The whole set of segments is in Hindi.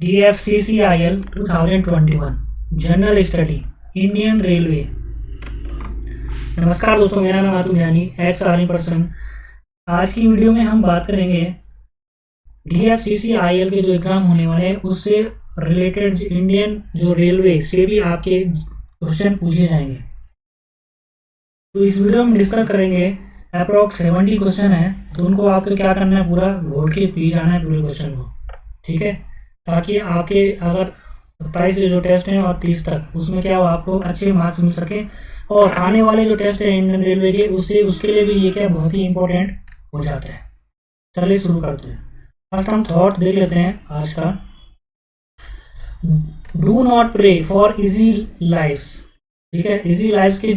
DFCCIL 2021 general study Indian railway. नमस्कार दोस्तों, मेरा नाम अतुल यानी एक्स आर्मी पर्सन। आज की वीडियो में हम बात करेंगे DFCCIL के जो एग्ज़ाम होने वाले हैं उससे रिलेटेड इंडियन जो रेलवे से भी आपके क्वेश्चन पूछे जाएंगे। तो इस वीडियो में डिस्कस करेंगे अप्रॉक्स 70 क्वेश्चन है, तो उनको आपको क्या करना है, पूरा घोट के पी जाना है पूरे क्वेश्चन को, ठीक है, ताकि आपके अगर 27 जो टेस्ट हैं और 30 तक उसमें क्या हो आपको अच्छे मार्क्स मिल सके। और आने वाले जो टेस्ट है इंडियन रेलवे के उसके लिए भी ये क्या बहुत ही इंपॉर्टेंट हो जाता है। चलिए शुरू करते हैं। फर्स्ट हम थॉट देख लेते हैं आज का। Do not pray for easy lives, ठीक है। इजी लाइफ के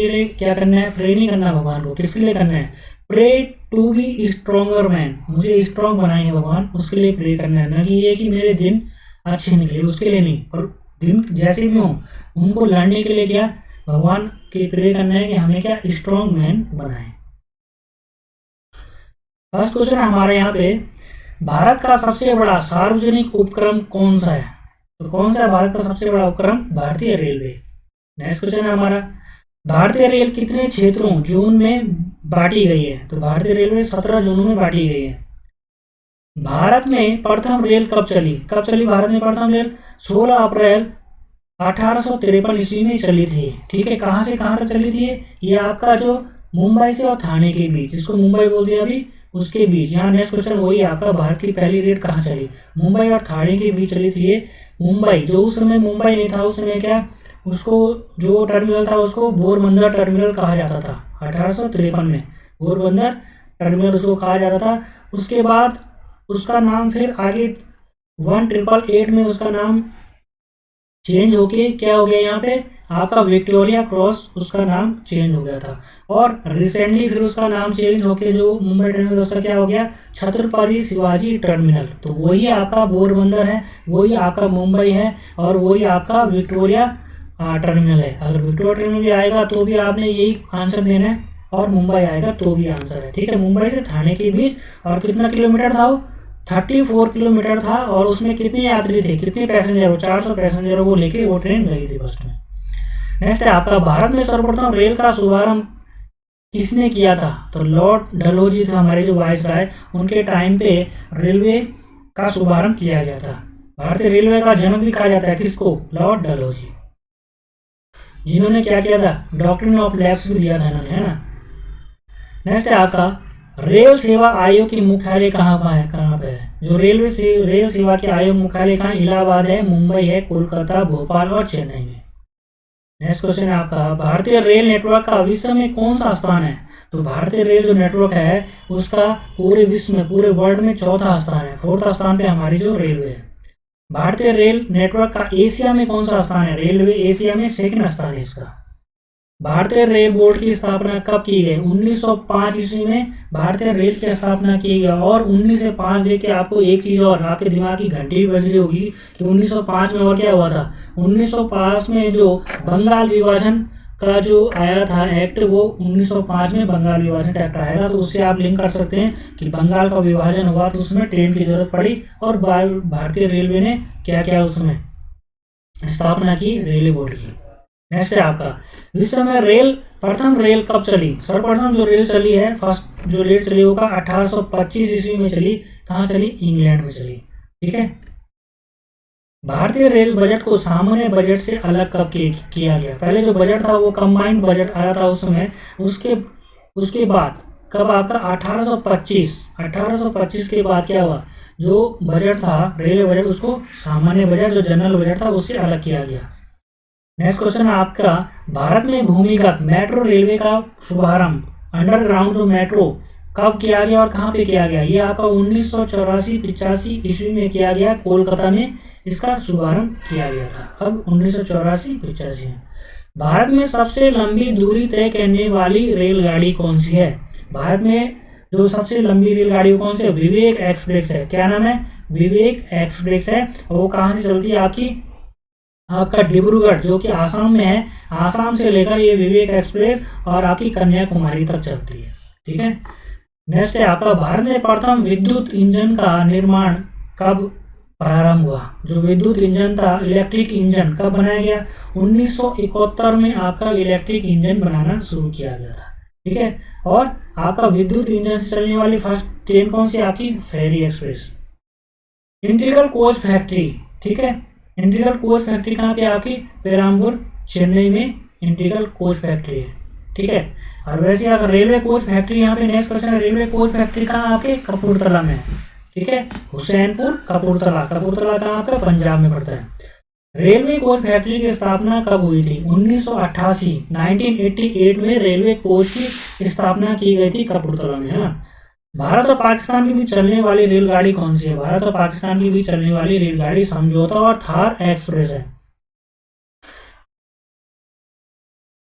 लिए क्या करना है, प्रे नहीं करना भगवान को। किसके लिए करना है, pray to be stronger man, मुझे स्ट्रॉन्ग बनाएंगे भगवान, उसके लिए प्रे करना है। ना कि ये कि मेरे दिन अच्छे निकले, उसके लिए नहीं, और दिन जैसे भी हो उनको लड़ने के लिए क्या भगवान के प्रे करना है कि हमें क्या स्ट्रॉन्ग मैन बनाए। फर्स्ट क्वेश्चन है हमारे यहाँ पे, भारत का सबसे बड़ा सार्वजनिक उपक्रम कौन सा है? तो कौन सा है भारत का सबसे बड़ा उपक्रम? भारतीय रेलवे। नेक्स्ट क्वेश्चन है हमारा, भारतीय रेल कितने क्षेत्रों जोन में बांटी गई है? तो भारतीय रेलवे 17 जोनों में बांटी गई है। भारत में प्रथम रेल कब चली? कब चली भारत में प्रथम रेल? 16 अप्रैल 1853 ईस्वी में चली थी, ठीक है। कहाँ से कहाँ तक चली थी? ये आपका जो मुंबई से और थाने के बीच, जिसको मुंबई बोल दिया अभी, उसके बीच। यहाँ नेक्स्ट क्वेश्चन वही आपका, भारत की पहली रेल कहाँ चली? मुंबई और थाने के बीच चली थी ये। मुंबई, जो उस समय मुंबई नहीं था, उस समय क्या उसको जो टर्मिनल था उसको पोरबंदर टर्मिनल कहा जाता था। 1853 में पोरबंदर टर्मिनल उसको कहा जाता था। उसके बाद उसका नाम फिर आगे 1888 में उसका नाम चेंज होके क्या हो गया, यहाँ पे आपका विक्टोरिया क्रॉस उसका नाम चेंज हो गया था। और रिसेंटली फिर उसका नाम चेंज होके जो मुंबई टर्मिनल उसका क्या हो गया, छत्रपति शिवाजी टर्मिनल। तो वही आपका पोरबंदर है, वही आपका मुंबई है, और वही आपका विक्टोरिया टर्मिनल है। अगर विक्टोरिया टर्मिनल भी आएगा तो भी आपने यही आंसर देना है, और मुंबई आएगा तो भी आंसर है, ठीक है। मुंबई से थाने के बीच, और कितना किलोमीटर था वो? 34 किलोमीटर था। और उसमें कितने यात्री थे, कितने पैसेंजर? 400 पैसेंजरों को लेके वो ट्रेन गई थी बस में। नेक्स्ट है आपका, भारत में सर्वप्रथम रेल का शुभारंभ किसने किया था? तो लॉर्ड डलहौजी थे हमारे जो वायसराय, उनके टाइम पे रेलवे का शुभारंभ किया गया था। भारतीय रेलवे का जनक भी कहा जाता है किसको? लॉर्ड डलहौजी, जिन्होंने क्या किया था, डॉक्ट्रिन ऑफ लैप्स भी दिया था इन्होंने, है ना। नेक्स्ट है आपका, रेल सेवा आयोग की मुख्यालय कहाँ पे है? जो रेल सेवा के आयोग मुख्यालय कहाँ? इलाहाबाद है, मुंबई है, कोलकाता, भोपाल और चेन्नई में। नेक्स्ट क्वेश्चन है आपका, भारतीय रेल नेटवर्क का विश्व में कौन सा स्थान है? तो भारतीय रेल जो नेटवर्क है उसका पूरे विश्व में, पूरे वर्ल्ड में चौथा स्थान है, 4th स्थान पे हमारी जो रेलवे है। भारतीय रेल नेटवर्क का एशिया में कौन सा स्थान है? रेलवे एशिया में 2nd स्थान है इसका। भारतीय रेल बोर्ड की स्थापना कब की गई? 1905 ईस्वी में भारतीय रेल की स्थापना की गई। और 19 से 5 देके आपको एक चीज और आपके दिमाग की घंटी भी बज रही होगी कि 1905 में और क्या हुआ था। 1905 में जो बंगाल विभाजन का जो आया था एक्ट, वो 1905 में बंगाल विभाजन एक्ट आया था। तो उससे आप लिंक कर सकते हैं कि बंगाल का विभाजन हुआ तो उसमें ट्रेन की जरूरत पड़ी, और भारतीय रेलवे ने क्या किया, उसमें स्थापना की रेलवे बोर्ड की। नेक्स्ट है आपका, विश्व में प्रथम रेल कब चली? सर्वप्रथम जो रेल चली है, फर्स्ट जो रेल चली होगा 1825 ईस्वी में चली। कहाँ चली? इंग्लैंड में चली, ठीक है। भारतीय रेल बजट को सामान्य बजट से अलग कब किया गया? पहले जो बजट था वो कंबाइंड बजट आया था उस समय। उसके बाद कब आपका 1825 के बाद क्या हुआ, जो बजट था रेलवे बजट उसको सामान्य बजट, जो जनरल बजट था, उससे अलग किया गया। नेक्स्ट क्वेश्चन है आपका, भारत में भूमिगत मेट्रो रेलवे का शुभारंभ, अंडरग्राउंड जो मेट्रो, कब किया गया और कहाँ पे किया गया? ये आपका 1984-85 ईस्वी में किया गया, कोलकाता में इसका शुभारंभ किया गया था। अब 1984-85 में। भारत में सबसे लंबी दूरी तय करने वाली रेलगाड़ी कौन सी है? भारत में जो सबसे लंबी रेलगाड़ी कौन सी है? विवेक एक्सप्रेस है। क्या नाम है? विवेक एक्सप्रेस है। और वो कहाँ से चलती है? आपका डिब्रूगढ़, जो कि आसाम में है, आसाम से लेकर ये विवेक एक्सप्रेस और आपकी कन्याकुमारी तक चलती है, ठीक है। नेक्स्ट है आपका, भारत में प्रथम विद्युत इंजन का निर्माण कब प्रारंभ हुआ। जो विद्युत इंजन था, इलेक्ट्रिक इंजन, कब बनाया गया? 1971 में आपका इलेक्ट्रिक इंजन बनाना शुरू किया गया था। ठीक है। और आपका विद्युत इंजन से चलने वाली फर्स्ट ट्रेन कौन सी? आपकी फेरी एक्सप्रेस। इंटीग्रल कोच फैक्ट्री, ठीक है, इंटीग्रल कोच फैक्ट्री कहाँ पे? आपकी पेराम्बूर, चेन्नई में इंटीग्रल कोच फैक्ट्री है। ठीक है। और वैसे अगर रेलवे कोच फैक्ट्री, यहाँ पे नेक्स्ट क्वेश्चन है, रेलवे कोच फैक्ट्री कहाँ? आपके कपूरथला में है। ठीक है, हुसैनपुर कपूरथला, कपूरथला कहाँ? आपका पंजाब में पड़ता है। रेलवे कोच फैक्ट्री की स्थापना कब हुई थी? 1988, 1988 में रेलवे कोच की स्थापना की गई थी कपूरथला में, है ना। भारत और पाकिस्तान के बीच चलने वाली रेलगाड़ी कौन सी है? भारत और पाकिस्तान के बीच चलने वाली रेलगाड़ी समझौता और थार एक्सप्रेस है।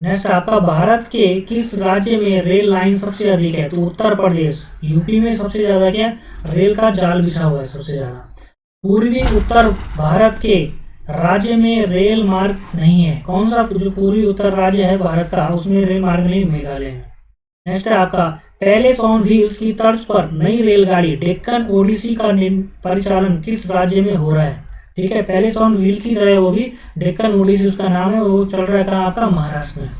नेक्स्ट आपका, भारत के किस राज्य में रेल लाइन सबसे अधिक है? तो उत्तर प्रदेश, यूपी में सबसे ज्यादा क्या रेल का जाल बिछा हुआ है, सबसे ज्यादा। पूर्वी उत्तर भारत के राज्य में रेल मार्ग नहीं है, कौन सा? जो पूर्वी उत्तर राज्य है भारत का, उसमें रेल मार्ग नहीं, मेघालय में। नेक्स्ट है आपका, पैलेस ऑन व्हील्स की तर्ज पर नई रेलगाड़ी डेक्कन ओडिसी का परिचालन किस राज्य में हो रहा है? ठीक है, पैलेस ऑन व्हील की तरह वो भी डेक्कन ओडिसी उसका नाम है, वो चल रहा है कहाँ? आपका महाराष्ट्र में।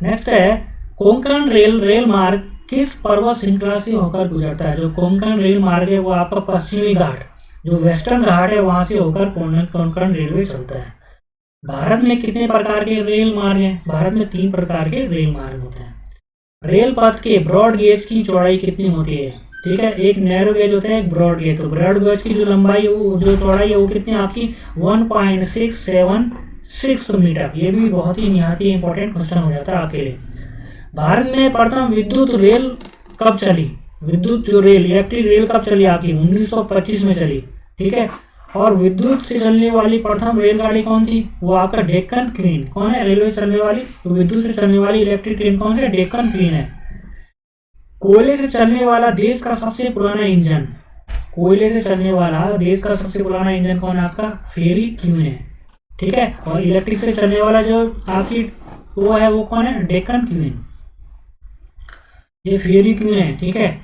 नेक्स्ट है, कोंकण रेल मार्ग किस पर्वत श्रृंखला से होकर गुजरता है? जो कोंकण रेल मार्ग है वो आपका पश्चिमी घाट, जो वेस्टर्न घाट है वहां से होकर कोंकण रेलवे चलता है। भारत में कितने प्रकार के रेल मार्ग हैं? भारत में 3 प्रकार के रेल मार्ग होते हैं। रेल पथ के ब्रॉड गेज की चौड़ाई कितनी होती है? ठीक है, एक नैरो गेज होता है, एक ब्रॉड गेज। तो ब्रॉड गेज की जो लंबाई है, वो जो चौड़ाई है वो कितनी आपकी 1.676 मीटर। ये भी बहुत ही निहायत ही इंपॉर्टेंट क्वेश्चन हो जाता है आपके लिए। भारत में प्रथम विद्युत रेल कब चली? विद्युत जो रेल, इलेक्ट्रिक रेल कब चली आपकी? 1925 में चली। ठीक है। और विद्युत से चलने वाली प्रथम रेलगाड़ी कौन थी? वो आपका डेक्कन क्वीन। कौन है? रेलवे से चलने वाली, तो विद्युत से चलने वाली इलेक्ट्रिक ट्रेन कौन सी? डेक्कन क्वीन है। कोयले से चलने वाला देश का सबसे पुराना इंजन, कोयले से चलने वाला देश का सबसे पुराना इंजन कौन है? आपका फेरी क्वीन है। ठीक है। और इलेक्ट्रिक से चलने वाला जो आपकी वो है, वो कौन है? डेक्कन क्वीन, ये फेरी क्वीन है। ठीक है।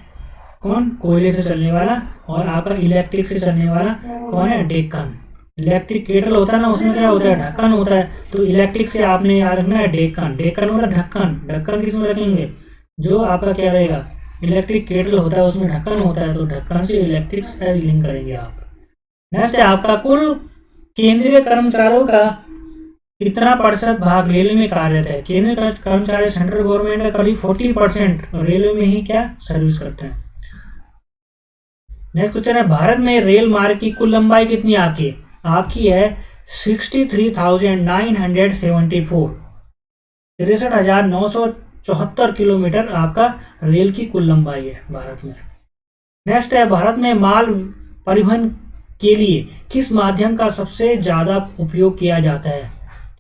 कौन? कोयले से चलने वाला। और आपका इलेक्ट्रिक से चलने वाला कौन है? डेक्कन। इलेक्ट्रिक केटल होता है ना, उसमें क्या होता है? ढक्कन होता है। तो इलेक्ट्रिक से आपने याद रखना है डेक्कन। डेक्कन मतलब ढक्कन। ढक्कन किस में रखेंगे? जो आपका क्या रहेगा, इलेक्ट्रिक केटल होता है उसमें ढक्कन होता है, तो ढक्कन से इलेक्ट्रिक से लिंक करेंगे आप। नेक्स्ट है आपका, कुल केंद्रीय कर्मचारियों का कितना प्रतिशत भाग रेलवे में कार्यरत है? केंद्रीय कर्मचारी सेंट्रल गवर्नमेंट का करीब 40% रेलवे में ही क्या सर्विस करते हैं। नेक्स्ट क्वेश्चन है, भारत में रेल मार्ग की कुल लंबाई कितनी आपकी? आपकी है 63,974, 63,974 किलोमीटर आपका रेल की कुल लंबाई है भारत में। नेक्स्ट है, भारत में माल परिवहन के लिए किस माध्यम का सबसे ज्यादा उपयोग किया जाता है?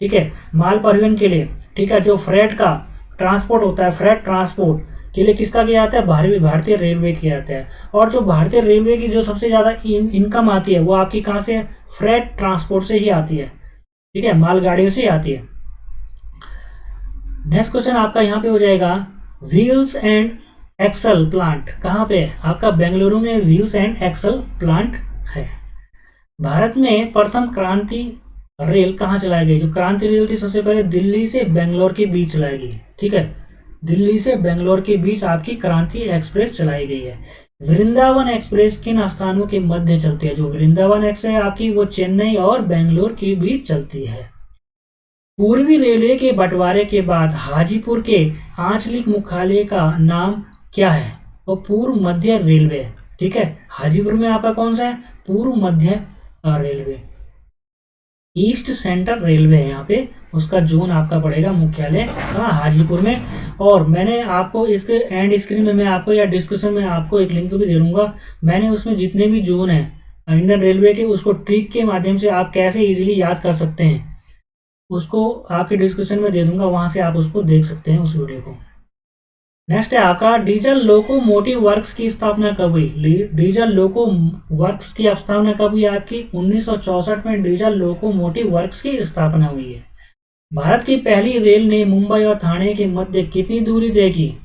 ठीक है, माल परिवहन के लिए, ठीक है, जो फ्रेट का ट्रांसपोर्ट होता है, फ्रेट ट्रांसपोर्ट के लिए किसका किया जाता है? भारतीय रेलवे किया जाता है। और जो भारतीय रेलवे की जो सबसे ज्यादा इनकम आती है वो आपकी कहाँ से? फ्रेट ट्रांसपोर्ट से ही आती है। ठीक है, मालगाड़ियों से आती है। नेक्स्ट क्वेश्चन आपका यहाँ पे हो जाएगा, व्हील्स एंड एक्सल प्लांट कहाँ पे? आपका बेंगलुरु में व्हील्स एंड एक्सल प्लांट है। भारत में प्रथम क्रांति रेल कहाँ चलाई गई? जो क्रांति रेल थी सबसे पहले दिल्ली से बेंगलोर के बीच चलाई गई। ठीक है, दिल्ली से बेंगलोर के बीच आपकी क्रांति एक्सप्रेस चलाई गई है। वृंदावन एक्सप्रेस किन स्थानों के मध्य चलती है? जो वृंदावन एक्सप्रेस आपकी वो चेन्नई और बेंगलोर के बीच चलती है। पूर्वी रेलवे के बंटवारे के बाद हाजीपुर के आंचलिक मुख्यालय का नाम क्या है? वो पूर्व मध्य रेलवे। ठीक है, हाजीपुर में आपका कौन सा है? पूर्व मध्य रेलवे, ईस्ट सेंट्रल रेलवे है यहाँ पे, उसका जोन आपका पड़ेगा मुख्यालय हाजीपुर में। और मैंने आपको इसके एंड स्क्रीन में मैं आपको या डिस्क्रिप्शन में आपको एक लिंक भी दे दूंगा। मैंने उसमें जितने भी जोन है इंडियन रेलवे के, उसको ट्रिक के माध्यम से आप कैसे इजीली याद कर सकते हैं उसको आपके डिस्क्रिप्शन में दे दूंगा, वहां से आप उसको देख सकते हैं उस वीडियो को। नेक्स्ट है आपका, डीजल लोकोमोटिव वर्क्स की स्थापना कब हुई? डीजल लोको वर्क्स की स्थापना कब हुई आपकी? 1964 में डीजल लोकोमोटिव वर्क्स की स्थापना हुई है। भारत की पहली रेल ने मुंबई और ठाणे के मध्य कितनी दूरी तय की?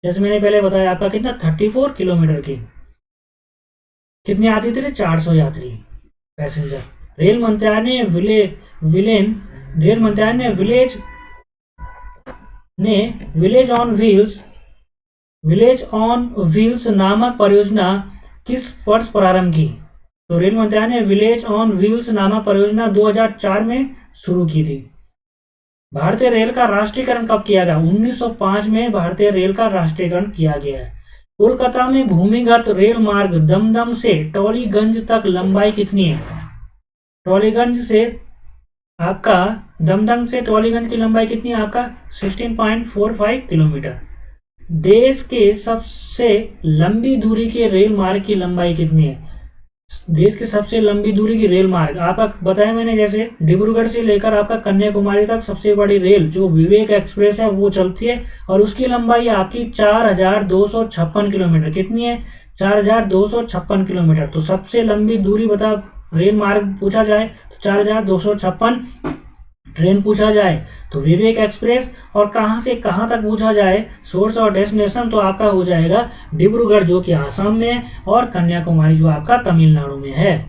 जैसे मैंने पहले बताया आपका कितना 34 किलोमीटर की। कितने यात्री थे? 400 यात्री। पैसेंजर। रेल मंत्रालय ने रेल मंत्रालय ने विलेज ऑन व्हील्स नामक परियोजना किस वर्ष प्रारंभ की? तो रेल मंत्रालय ने विलेज ऑन व्हील्स नामक परियोजना 2004 में शुरू की थी। भारतीय रेल का राष्ट्रीयकरण कब किया गया? 1905 में भारतीय रेल का राष्ट्रीयकरण किया गया है। कोलकाता में भूमिगत रेल मार्ग दमदम से टॉलीगंज तक लंबाई कितनी है? दमदम से टॉलीगंज की लंबाई कितनी है आपका? 16.45 किलोमीटर। देश के सबसे लंबी दूरी के रेल मार्ग की लंबाई कितनी है? देश की सबसे लंबी दूरी की रेल मार्ग आपका बताया मैंने, जैसे डिब्रूगढ़ से लेकर आपका कन्याकुमारी तक सबसे बड़ी रेल जो विवेक एक्सप्रेस है वो चलती है, और उसकी लंबाई आपकी 4256 किलोमीटर। कितनी है? 4256 किलोमीटर। तो सबसे लंबी दूरी बता रेल मार्ग पूछा जाए तो 4256, ट्रेन पूछा जाए तो विवेक एक्सप्रेस, और कहां से कहां तक पूछा जाए सोर्स और डेस्टिनेशन तो आपका हो जाएगा डिब्रूगढ़ जो कि आसाम में है, और कन्याकुमारी जो आपका तमिलनाडु में है।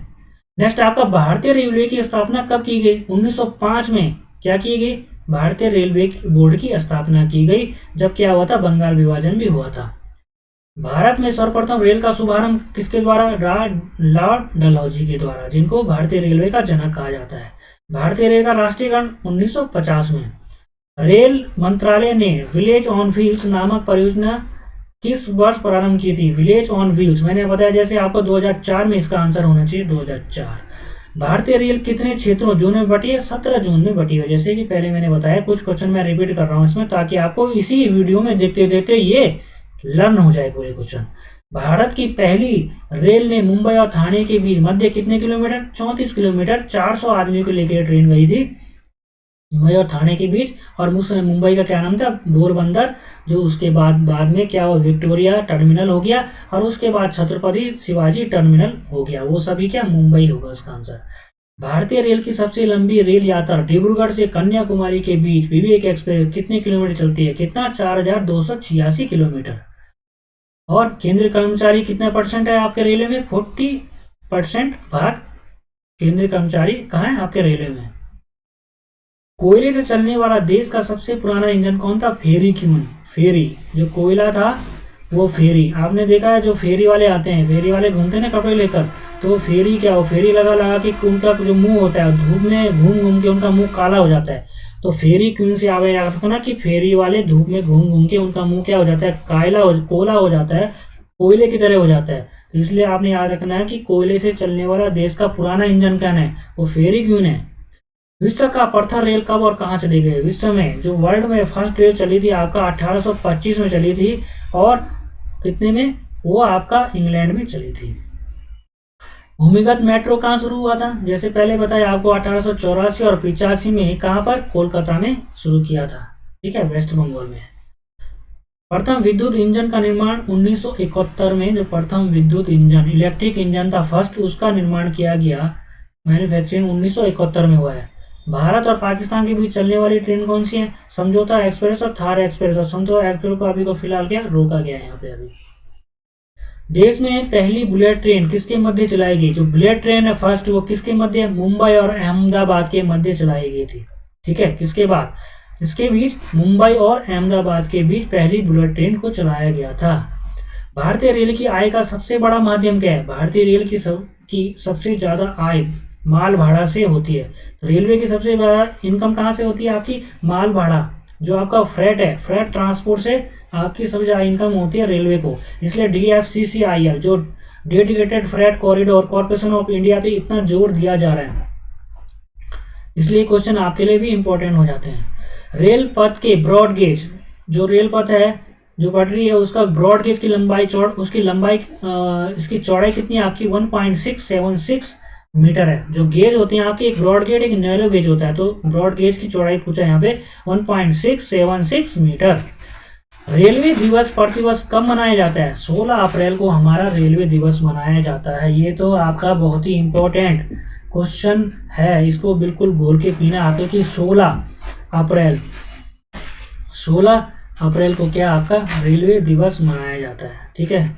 नेक्स्ट आपका भारतीय रेलवे की स्थापना कब की गई? 1905 में क्या की गई? भारतीय रेलवे बोर्ड की स्थापना की गई, जब क्या हुआ था? बंगाल विभाजन भी हुआ था। भारत में सर्वप्रथम रेल का शुभारंभ किसके द्वारा? लॉर्ड डलहौजी के द्वारा, जिनको भारतीय रेलवे का जनक कहा जाता है। भारतीय रेल का राष्ट्रीयकरण 1950 में। रेल मंत्रालय ने विलेज ऑन व्हील्स नामक परियोजना किस वर्ष प्रारंभ की थी? विलेज ऑन व्हील्स मैंने बताया जैसे आपको 2004 में इसका आंसर होना चाहिए, 2004। भारतीय रेल कितने क्षेत्रों जोन में बटी है? 17 जोन में बटी है। जैसे कि पहले मैंने बताया, कुछ क्वेश्चन मैं रिपीट कर रहा हूँ इसमें, ताकि आपको इसी वीडियो में देखते देखते ये लर्न हो जाए पूरे क्वेश्चन। भारत की पहली रेल ने मुंबई और ठाणे के बीच मध्य कितने किलोमीटर? 34 किलोमीटर। 400 आदमियों को लेकर ट्रेन गई थी मुंबई और ठाणे के बीच, और मुंबई का क्या नाम था? पोरबंदर, जो उसके बाद में क्या हुआ? विक्टोरिया टर्मिनल हो गया, और उसके बाद छत्रपति शिवाजी टर्मिनल हो गया। वो सभी क्या? मुंबई होगा इसका आंसर। भारतीय रेल की सबसे लंबी रेल यात्रा डिब्रूगढ़ से कन्याकुमारी के बीच विवेक एक्सप्रेस कितने किलोमीटर चलती है? कितना? 4286 किलोमीटर। और केंद्रीय कर्मचारी कितना परसेंट है आपके रेलवे में? 40% भाग केंद्रीय कर्मचारी कहाँ है आपके रेलवे में। कोयले से चलने वाला देश का सबसे पुराना इंजन कौन था? फेरी क्यों? फेरी जो कोयला था वो फेरी। आपने देखा है जो फेरी वाले आते हैं, फेरी वाले घूमते हैं ना कपड़े लेकर, तो फेरी क्या हो? फेरी लगा कि उनका जो मुंह होता है धूप में घूम घूम के उनका मुंह काला हो जाता है। तो फेरी क्यों से आप याद रखो ना कि फेरी वाले धूप में घूम घूम के उनका मुंह क्या हो जाता है? कोला हो जाता है, कोयले की तरह हो जाता है। तो इसलिए आपने याद रखना है कि कोयले से चलने वाला देश का पुराना इंजन क्या है? वो फेरी क्यों है। विश्व का प्रथम रेल कब और कहां चली गई? विश्व में जो वर्ल्ड में फर्स्ट रेल चली थी आपका 1825 में चली थी, और कितने में? वो आपका इंग्लैंड में चली थी। भूमिगत मेट्रो कहाँ शुरू हुआ था? जैसे पहले बताया आपको 1884 और 85 में कहां पर? कोलकाता में शुरू किया था। ठीक है, वेस्ट बंगाल में। प्रथम विद्युत इंजन का निर्माण 1971 में, जो प्रथम विद्युत इंजन इलेक्ट्रिक इंजन था फर्स्ट, उसका निर्माण किया गया, मैन्युफैक्चरिंग 1971 में हुआ है। भारत और पाकिस्तान के बीच चलने वाली ट्रेन कौन सी है? समझौता एक्सप्रेस और थार एक्सप्रेस। और समझौता एक्सप्रेस को अभी को फिलहाल क्या रोका गया है यहाँ पे अभी। देश में पहली बुलेट ट्रेन किसके मध्य चलाई गई? जो बुलेट ट्रेन है फर्स्ट, वो किसके मध्य? मुंबई और अहमदाबाद के मध्य चलाई गई थी। ठीक है, किसके बाद? इसके बीच मुंबई और अहमदाबाद के बीच पहली बुलेट ट्रेन को चलाया गया था। भारतीय रेल की आय का सबसे बड़ा माध्यम क्या है? भारतीय रेल की सबसे ज्यादा आय माल भाड़ा से होती है। तो रेलवे की सबसे बड़ा इनकम कहाँ से होती है? आपकी माल भाड़ा, जो आपका फ्रेट है, फ्रेट ट्रांसपोर्ट से आपकी सबसे ज्यादा इनकम होती है रेलवे को। इसलिए DFCCIL जो dedicated freight corridor corporation of India पे इतना जोर दिया जा रहा है, इसलिए क्वेश्चन आपके लिए भी इंपॉर्टेंट हो जाते हैं। रेल पथ के ब्रॉड गेज, जो रेल पथ है, जो पटरी है, उसका ब्रॉड गेज की लंबाई इसकी चौड़ाई कितनी है आपकी? 1.676 मीटर है। जो गेज होते हैं आपके, एक ब्रॉड गेज एक नैरो गेज होता है, तो ब्रॉड गेज की चौड़ाई पूछा है यहाँ पे 1.676 मीटर। रेलवे दिवस प्रतिवर्ष कब मनाया जाता है? 16 अप्रैल को हमारा रेलवे दिवस मनाया जाता है। ये तो आपका बहुत ही इंपॉर्टेंट क्वेश्चन है, इसको बिल्कुल घोल के पीना आता है कि 16 अप्रैल को क्या आपका रेलवे दिवस मनाया जाता है। ठीक है,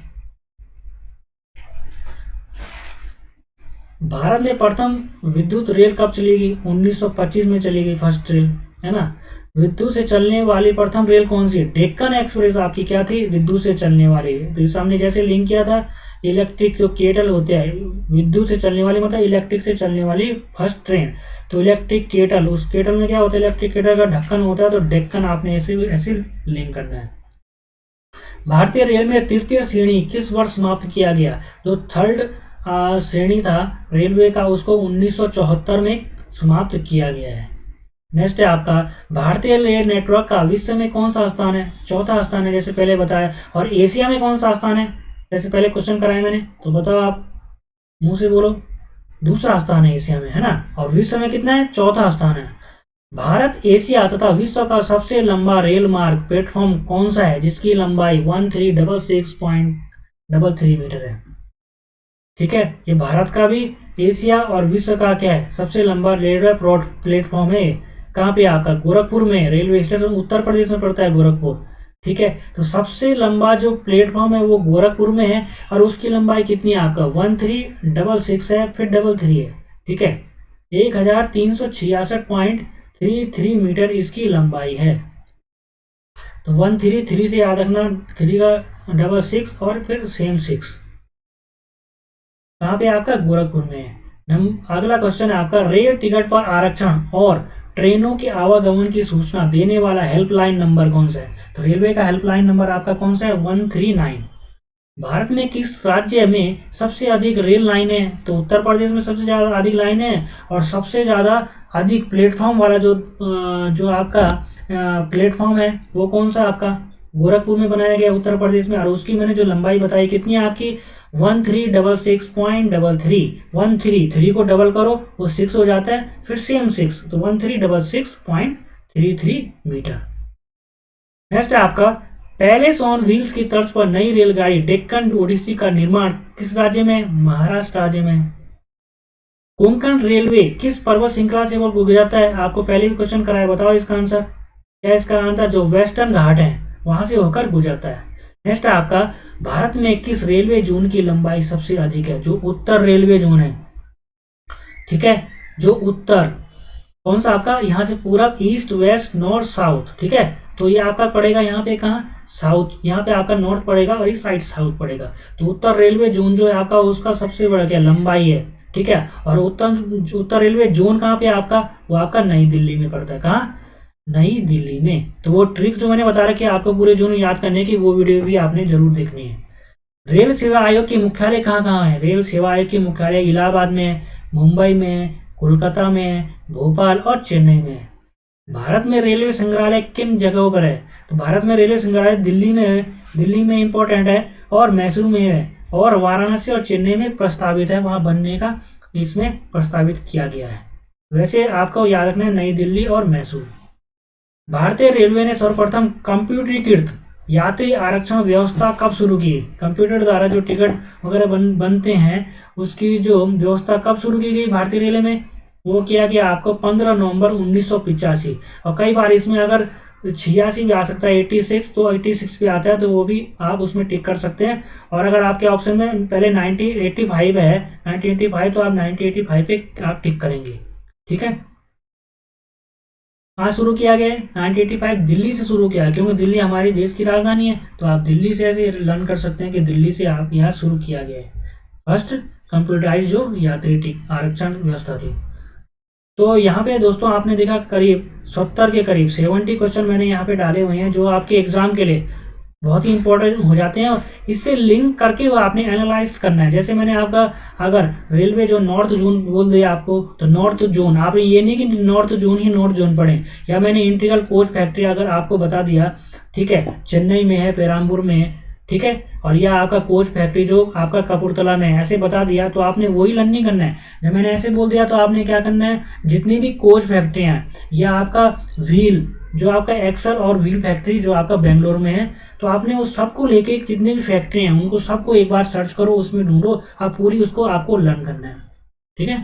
भारत में प्रथम विद्युत रेल कब चली गई? 1925 में चली गई फर्स्ट रेल, है ना। विद्युत से चलने वाली प्रथम रेल कौन सी? डेक्कन एक्सप्रेस आपकी क्या थी? विद्युत से चलने वाली। तो इस हमने जैसे लिंक किया था, इलेक्ट्रिक जो केटल होते हैं, विद्युत से चलने वाली मतलब इलेक्ट्रिक से चलने वाली फर्स्ट ट्रेन, तो इलेक्ट्रिक केटल, उस केटल में क्या होता है? इलेक्ट्रिक केटल का ढक्कन होता है, तो डेक्कन आपने ऐसे ऐसे लिंक करना है। भारतीय रेल में तृतीय श्रेणी किस वर्ष समाप्त किया गया? जो थर्ड श्रेणी था रेलवे का, उसको 1974 में समाप्त किया गया है। नेक्स्ट है आपका, भारतीय रेल नेटवर्क का विश्व में कौन सा स्थान है? चौथा स्थान है, जैसे पहले बताया। और एशिया में कौन सा स्थान है? जैसे पहले क्वेश्चन कराया मैंने, तो बताओ आप, मुंह से बोलो। दूसरा स्थान है एशिया में, है ना। और विश्व में कितना है? चौथा स्थान है। भारत, एशिया तथा विश्व का सबसे लंबा रेल मार्ग प्लेटफॉर्म कौन सा है, जिसकी लंबाई 1366.33 मीटर है? ठीक है, ये भारत का भी, एशिया और विश्व का क्या है? सबसे लंबा रेलवे प्लेटफॉर्म है। कहाँ पे? आपका गोरखपुर में, रेलवे स्टेशन उत्तर प्रदेश में पड़ता है गोरखपुर। ठीक है, तो सबसे लंबा जो प्लेटफॉर्म है वो गोरखपुर में है, और उसकी लंबाई कितनी है आपका? 1366 है, फिर 33 है। ठीक है, 1366.33 मीटर इसकी लंबाई है। तो 133 से याद रखना, 3 का 66 और फिर सेम 6। कहाँ पे? आपका गोरखपुर में है। अगला क्वेश्चन है आपका, रेल टिकट पर आरक्षण और ट्रेनों के आवागमन की सूचना देने वाला हेल्पलाइन नंबर कौन सा है? तो रेलवे का हेल्पलाइन नंबर आपका कौन सा है? 139। भारत में किस राज्य में सबसे अधिक रेल लाइनें? तो उत्तर प्रदेश में सबसे ज्यादा अधिक लाइनें हैं, और सबसे ज्यादा अधिक प्लेटफॉर्म वाला जो आपका प्लेटफॉर्म है वो कौन सा आपका? गोरखपुर में बनाया गया उत्तर प्रदेश में। और उसकी मैंने जो लंबाई बताई कितनी है आपकी? 1366.33। 133 को डबल करो वो 6 हो जाता है, फिर सेम 6, तो 1366.33 मीटर। नेक्स्ट है आपका, पैलेस ऑन व्हील्स की तर्ज पर नई रेलगाड़ी डेक्कन ओडिसी का निर्माण किस राज्य में? महाराष्ट्र राज्य में। कोंकण रेलवे किस पर्वत श्रृंखला से वो गुजरता है? आपको पहले भी क्वेश्चन कराया, बताओ इसका आंसर क्या? इसका आंसर जो वेस्टर्न घाट है वहां से होकर गुजरता है। नेक्स्ट है आपका, भारत में किस रेलवे जोन की लंबाई सबसे अधिक है? जो उत्तर रेलवे जोन है। ठीक है, जो उत्तर, कौन सा आपका? यहाँ से पूरब, ईस्ट, वेस्ट, नॉर्थ, साउथ। ठीक है, तो ये आपका पड़ेगा यहाँ पे कहाँ? साउथ। यहाँ पे आपका नॉर्थ पड़ेगा और इस साइड साउथ पड़ेगा। तो उत्तर रेलवे जोन जो है आपका, उसका सबसे बड़ा क्या लंबाई है। ठीक है, और उत्तर रेलवे जोन कहाँ पे आपका? वो आपका नई दिल्ली में पड़ता है। कहाँ? नई दिल्ली में। तो वो ट्रिक जो मैंने बता रखी है आपको पूरे जोन याद करने की, वो वीडियो भी आपने जरूर देखनी है। रेल सेवा आयोग की मुख्यालय कहाँ कहाँ है? रेल सेवा आयोग की मुख्यालय इलाहाबाद में, मुंबई में, कोलकाता में, भोपाल और चेन्नई में। भारत में रेलवे संग्रहालय किन जगहों पर है? तो भारत में रेलवे संग्रहालय दिल्ली में है, दिल्ली में इंपॉर्टेंट है, और मैसूर में है, और वाराणसी और चेन्नई में प्रस्तावित है, वहां बनने का इसमें प्रस्तावित किया गया है। वैसे आपको याद रखना है नई दिल्ली और मैसूर। भारतीय रेलवे ने सर्वप्रथम कंप्यूटरीकृत यात्री आरक्षण व्यवस्था कब शुरू की? कंप्यूटर द्वारा जो टिकट वगैरह बनते हैं उसकी जो व्यवस्था कब शुरू की गई भारतीय रेलवे में? वो किया गया आपको 15 नवंबर 1985। और कई बार इसमें अगर 86 भी आ सकता है, 86, तो 86 भी आता है, तो वो भी आप उसमें टिक कर सकते हैं। और अगर आपके ऑप्शन में पहले 1985 है, 1985, तो आप 1985 पे आप टिक करेंगे। ठीक है, आज शुरू किया गया है 1985, दिल्ली से शुरू किया है, क्योंकि दिल्ली हमारी देश की राजधानी है। तो आप दिल्ली से ऐसे लर्न कर सकते हैं कि दिल्ली से आप यहाँ शुरू किया गया है फर्स्ट कंप्यूटराइज जो यात्री आरक्षण व्यवस्था थी। तो यहाँ पे दोस्तों आपने देखा करीब 70 के करीब 70 क्वेश्चन मैंने यहाँ पे डाले हुए हैं, जो आपके एग्जाम के लिए बहुत ही इंपॉर्टेंट हो जाते हैं, और इससे लिंक करके वो आपने एनालाइज करना है। जैसे मैंने आपका अगर रेलवे जो नॉर्थ जोन बोल दिया आपको, तो नॉर्थ जोन, आपने ये नहीं कि नॉर्थ जोन ही नॉर्थ जोन पढ़े, या मैंने इंटीग्रल कोच फैक्ट्री अगर आपको बता दिया, ठीक है, चेन्नई में है, पेराम्बूर में है, ठीक है, और यह आपका कोच फैक्ट्री जो आपका कपूरथला में ऐसे बता दिया, तो आपने वही लर्न नहीं करना है। जब मैंने ऐसे बोल दिया तो आपने क्या करना है, जितनी भी कोच फैक्ट्रियां हैं, या आपका व्हील जो आपका एक्सल और व्हील फैक्ट्री जो आपका बेंगलोर में है, तो आपने उस सबको लेके जितने भी फैक्ट्री हैं उनको सबको एक बार सर्च करो, उसमें ढूंढो, आप पूरी उसको आपको लर्न करना है। ठीक है,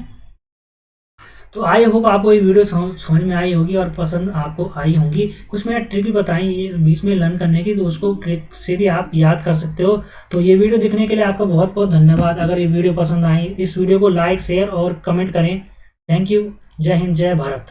तो आई होप आपको ये वीडियो समझ में आई होगी और पसंद आपको आई होंगी। कुछ मैंने ट्रिक भी बताई ये बीच में लर्न करने की, तो उसको ट्रिक से भी आप याद कर सकते हो। तो ये वीडियो देखने के लिए आपका बहुत बहुत धन्यवाद। अगर ये वीडियो पसंद आई, इस वीडियो को लाइक शेयर और कमेंट करें। Thank you. जय हिंद, जय भारत।